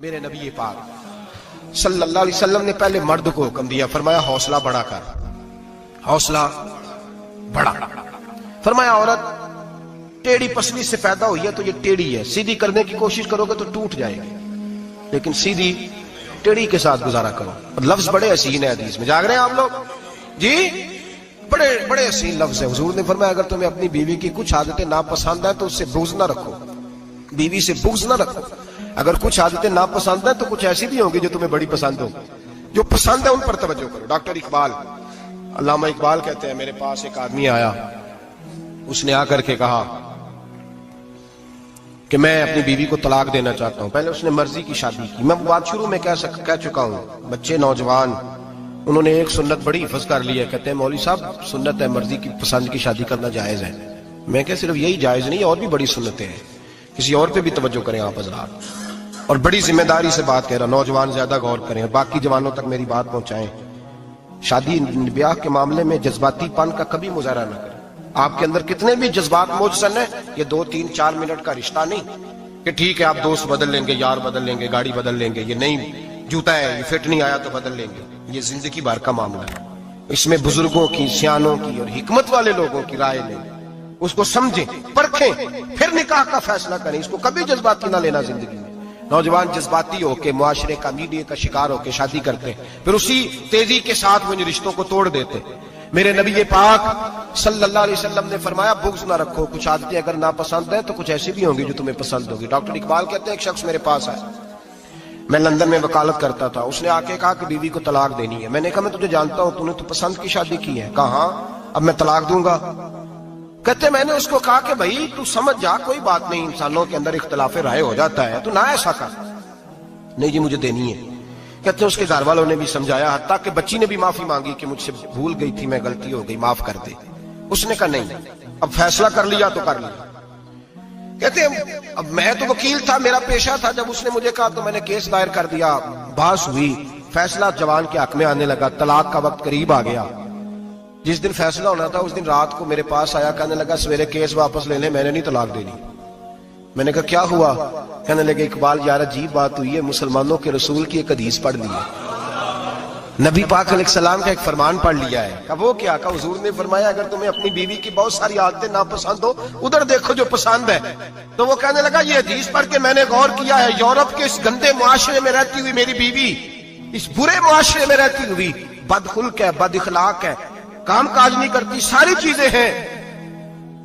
میرے نبی پاک صلی اللہ علیہ وسلم نے پہلے مرد کو حکم دیا، فرمایا حوصلہ بڑا کر، حوصلہ بڑا۔ فرمایا عورت ٹیڑھی پسلی سے پیدا ہوئی ہے تو یہ ٹیڑھی ہے، سیدھی کرنے کی کوشش کرو گے تو ٹوٹ جائے گی، لیکن سیدھی ٹیڑھی کے ساتھ گزارا کرو۔ لفظ بڑے حسین ہے حدیث میں، جاگ رہے ہیں آپ لوگ جی؟ بڑے بڑے حسین لفظ ہے۔ حضور نے فرمایا اگر تمہیں اپنی بیوی کی کچھ عادتیں ناپسند ہیں تو اس سے بغض نہ رکھو، بیوی سے بغض نہ رکھو۔ اگر کچھ عادتیں ناپسند ہیں تو کچھ ایسی بھی ہوں گی جو تمہیں بڑی پسند ہوں، جو پسند ہے ان پر توجہ کرو۔ ڈاکٹر اقبال، علامہ اقبال کہتے ہیں میرے پاس ایک آدمی آیا، اس نے آ کر کے کہا کہ میں اپنی بیوی کو طلاق دینا چاہتا ہوں۔ پہلے اس نے مرضی کی شادی کی، میں بات شروع میں کہہ چکا ہوں، بچے نوجوان انہوں نے ایک سنت بڑی حفظ کر لی ہے، کہتے ہیں مولوی صاحب سنت ہے مرضی کی پسند کی شادی کرنا جائز ہے۔ میں کہ صرف یہی جائز نہیں، اور بھی بڑی سنتیں ہیں، کسی اور پہ بھی توجہ کریں آپ حضرات، اور بڑی ذمہ داری سے بات کہہ رہا، نوجوان زیادہ غور کریں اور باقی جوانوں تک میری بات پہنچائیں۔ شادی بیاہ کے معاملے میں جذباتی پن کا کبھی مظاہرہ نہ کریں۔ آپ کے اندر کتنے بھی جذبات موجود ہیں، یہ 2 3 4 منٹ کا رشتہ نہیں کہ ٹھیک ہے آپ دوست بدل لیں گے، یار بدل لیں گے، گاڑی بدل لیں گے، یہ نہیں جوتا ہے یہ فٹ نہیں آیا تو بدل لیں گے، یہ زندگی بھر کا معاملہ ہے۔ اس میں بزرگوں کی، سیانوں کی اور حکمت والے لوگوں کی رائے لیں، اس کو سمجھیں، پرکھیں، پھر نکاح کا فیصلہ کریں۔ اس کو کبھی جذباتی نہ لینا زندگی میں۔ نوجوان جذباتی ہو کے معاشرے کا، میڈیا کا شکار ہو کے شادی کرتے ہیں، پھر اسی تیزی کے ساتھ وہ ان رشتوں کو توڑ دیتے۔ میرے نبی پاک صلی اللہ علیہ وسلم نے فرمایا بغض نہ رکھو، کچھ عادتیں اگر ناپسند ہیں تو کچھ ایسی بھی ہوں گی جو تمہیں پسند ہوگی۔ ڈاکٹر اقبال کہتے ہیں ایک شخص میرے پاس آیا، میں لندن میں وکالت کرتا تھا، اس نے آ کے کہا کہ بیوی کو طلاق دینی ہے۔ میں نے کہا میں تجھے جانتا ہوں، تو نے تو پسند کی شادی کی ہے۔ کہا ہاں، اب میں طلاق دوں گا؟ کہتے میں نے اس کو کہا کہ بھائی تو سمجھ جا، کوئی بات نہیں، انسانوں کے اندر اختلاف رائے ہو جاتا ہے، تو نہ ایسا کر۔ نہیں جی مجھے دینی ہے۔ کہتے ہیں اس کے گھر والوں نے بھی سمجھایا، حتیٰ کہ بچی نے بھی معافی مانگی کہ مجھ سے بھول گئی تھی میں، غلطی ہو گئی، معاف کر دے۔ اس نے کہا نہیں، اب فیصلہ کر لیا تو کر لیا۔ کہتے ہیں اب میں تو وکیل تھا، میرا پیشہ تھا، جب اس نے مجھے کہا تو میں نے کیس دائر کر دیا، بحث ہوئی، فیصلہ جوان کے حق میں آنے لگا، طلاق کا وقت قریب آ گیا۔ جس دن فیصلہ ہونا تھا اس دن رات کو میرے پاس آیا، کہنے لگا سویرے کیس واپس لے لیں، میں نے نہیں طلاق دینی۔ میں نے کہا کیا ہوا؟ کہنے لگے اقبال یار عجیب بات ہوئی ہے، مسلمانوں کے رسول کی ایک حدیث پڑھ لی ہے، نبی پاک علیہ السلام کا ایک فرمان پڑھ لیا ہے۔ کہا وہ کیا؟ کہا حضور نے فرمایا اگر تمہیں اپنی بیوی کی بہت ساری عادتیں ناپسند ہو، ادھر دیکھو جو پسند ہے۔ تو وہ کہنے لگا یہ حدیث پڑھ کے میں نے غور کیا ہے، یورپ کے اس گندے معاشرے میں رہتی ہوئی میری بیوی، اس برے معاشرے میں رہتی ہوئی بد خلق ہے، بد اخلاق ہے، کام کاج نہیں کرتی، ساری چیزیں ہیں،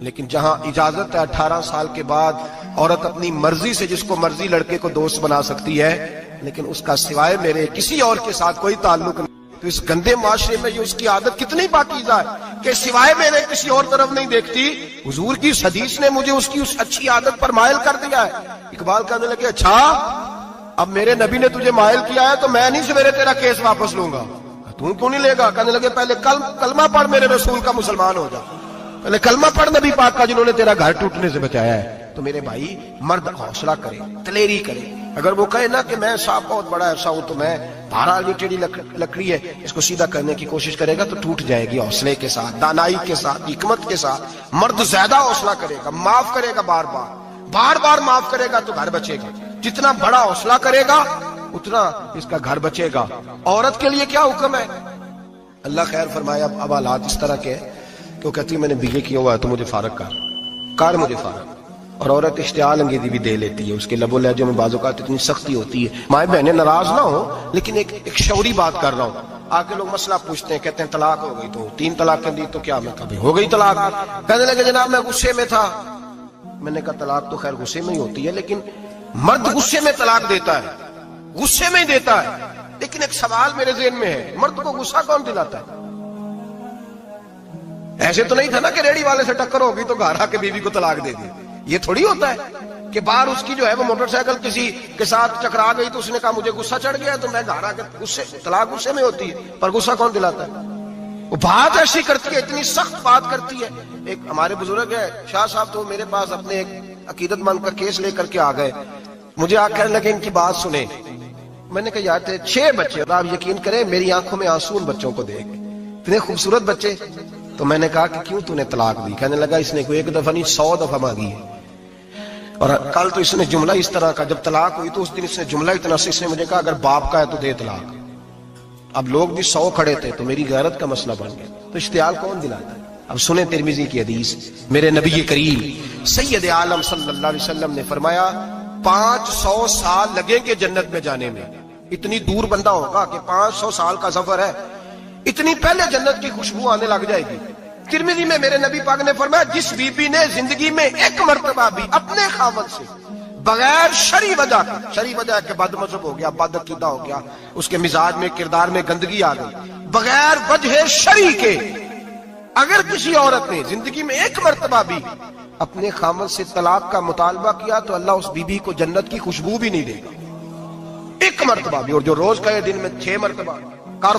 لیکن جہاں اجازت ہے 18 سال کے بعد عورت اپنی مرضی سے جس کو مرضی لڑکے کو دوست بنا سکتی ہے، لیکن اس کا سوائے میرے کسی اور کے ساتھ کوئی تعلق نہیں۔ تو اس گندے معاشرے میں یہ اس کی عادت کتنی پاکیزہ ہے کہ سوائے میرے کسی اور طرف نہیں دیکھتی۔ حضور کی اس حدیث نے مجھے اس کی اس اچھی عادت پر مائل کر دیا ہے۔ اقبال کہنے لگے اچھا اب میرے نبی نے تجھے مائل کیا ہے تو میں نہیں سویرے تیرا کیس واپس لوں گا۔ تو کیوں نہیں لے گا؟ کہنے لگے پہلے کلمہ پڑھ میرے رسول کا، مسلمان ہو جا، پہلے کلمہ پڑھ نبی پاک کا جنہوں نے تیرا گھر ٹوٹنے سے بچایا ہے۔ تو میرے بھائی مرد حوصلہ کرے، دلیری کرے۔ اگر وہ کہے نا کہ میں صاحب بہت بڑا ایسا ہوں تو میں بہرحال یہ ٹیڑھی لکڑی ہے، اس کو سیدھا کرنے کی کوشش کرے گا تو ٹوٹ جائے گی۔ حوصلے کے ساتھ، دانائی کے ساتھ، حکمت کے ساتھ مرد زیادہ حوصلہ کرے گا، معاف کرے گا، بار بار معاف کرے گا تو گھر بچے گا۔ جتنا بڑا حوصلہ کرے گا اتنا اس کا گھر بچے گا۔ عورت کے لیے کیا حکم ہے؟ اللہ خیر فرمایا۔ اب حالات اس طرح کے کہ وہ کہتی ہے میں نے BA کیا ہوا ہے تو مجھے فارغ کر مجھے فارغ۔ اور عورت اشتعال انگیزی بھی دے لیتی ہے، اس کے لب و لہجے میں بعض اوقات اتنی سختی ہوتی ہے۔ مائیں بہنیں ناراض نہ ہو، لیکن ایک شعوری بات کر رہا ہوں۔ آگے لوگ مسئلہ پوچھتے ہیں، کہتے ہیں طلاق ہو گئی تو 3 طلاق دی تو کیا؟ میں کبھی ہو گئی طلاق۔ کہنے لگے جناب میں غصے میں تھا۔ میں نے کہا طلاق تو خیر غصے میں ہی ہوتی ہے، لیکن مرد غصے میں طلاق دیتا ہے، غصے میں ہی دیتا ہے، لیکن ایک سوال میرے ذہن میں ہے، مرد کو غصہ کون دلاتا ہے؟ ایسے تو نہیں تھا نا کہ ریڑی والے سے ٹکر ہوگی تو گھر آ کے بیوی کو طلاق دے دی۔ یہ تھوڑی ہوتا ہے کہ باہر اس کی جو ہے وہ موٹر سائیکل کسی کے ساتھ ٹکرا گئی تو اس نے کہا مجھے غصہ چڑھ گیا تو میں گھر آ کے طلاق غصے میں ہوتی ہے، پر غصہ کون دلاتا ہے؟ وہ بات ایسی کرتی ہے، اتنی سخت بات کرتی ہے۔ ایک ہمارے بزرگ ہے شاہ صاحب، تو میرے پاس اپنے ایک عقیدت مند کا کیس لے کر کے آ گئے، مجھے آ کہنے لگے ان کی بات سنیں۔ میں نے کہا یار تھے 6 بچے، آپ یقین کریں میری آنکھوں میں آنسو ان بچوں کو دیکھ، اتنے خوبصورت بچے۔ تو میں نے کہا کہ کیوں تو نے طلاق دی؟ کہنے لگا اس نے کوئی 1 دفعہ نہیں 100 دفعہ مانگی ہے۔ اور کل تو اس نے جملہ اس طرح کا، جب طلاق ہوئی تو اس دن اس نے جملہ اتنا سے، اس نے مجھے کہا اگر باپ کا ہے تو دے طلاق۔ اب لوگ بھی 100 کھڑے تھے تو میری غیرت کا مسئلہ بن گیا، تو اشتعال کون دلاتا ہے؟ اب سنیں ترمذی کی حدیث، میرے نبی کریم سید عالم صلی اللہ علیہ وسلم نے فرمایا 500 سال لگیں گے جنت میں جانے میں۔ اتنی دور بندہ ہوگا کہ 500 سال کا سفر ہے، اتنی پہلے جنت کی خوشبو آنے لگ جائے گی۔ ترمذی میں میرے نبی پاک نے فرمایا جس بی بی نے زندگی میں ایک مرتبہ بھی اپنے خاوند سے بغیر شرعی وجہ کے، شرعی وجہ کہ بد مذہب ہو گیا، بد عقیدہ ہو گیا، اس کے مزاج میں کردار میں گندگی آ گئی، بغیر وجہ شرعی کے اگر کسی عورت نے زندگی میں ایک مرتبہ بھی اپنے خاوند سے طلاق کا مطالبہ کیا تو اللہ اس بی بی کو جنت کی خوشبو بھی نہیں دے گا، ایک مرتبہ بھی۔ اور جو روز کہے دن میں 6 مرتبہ کار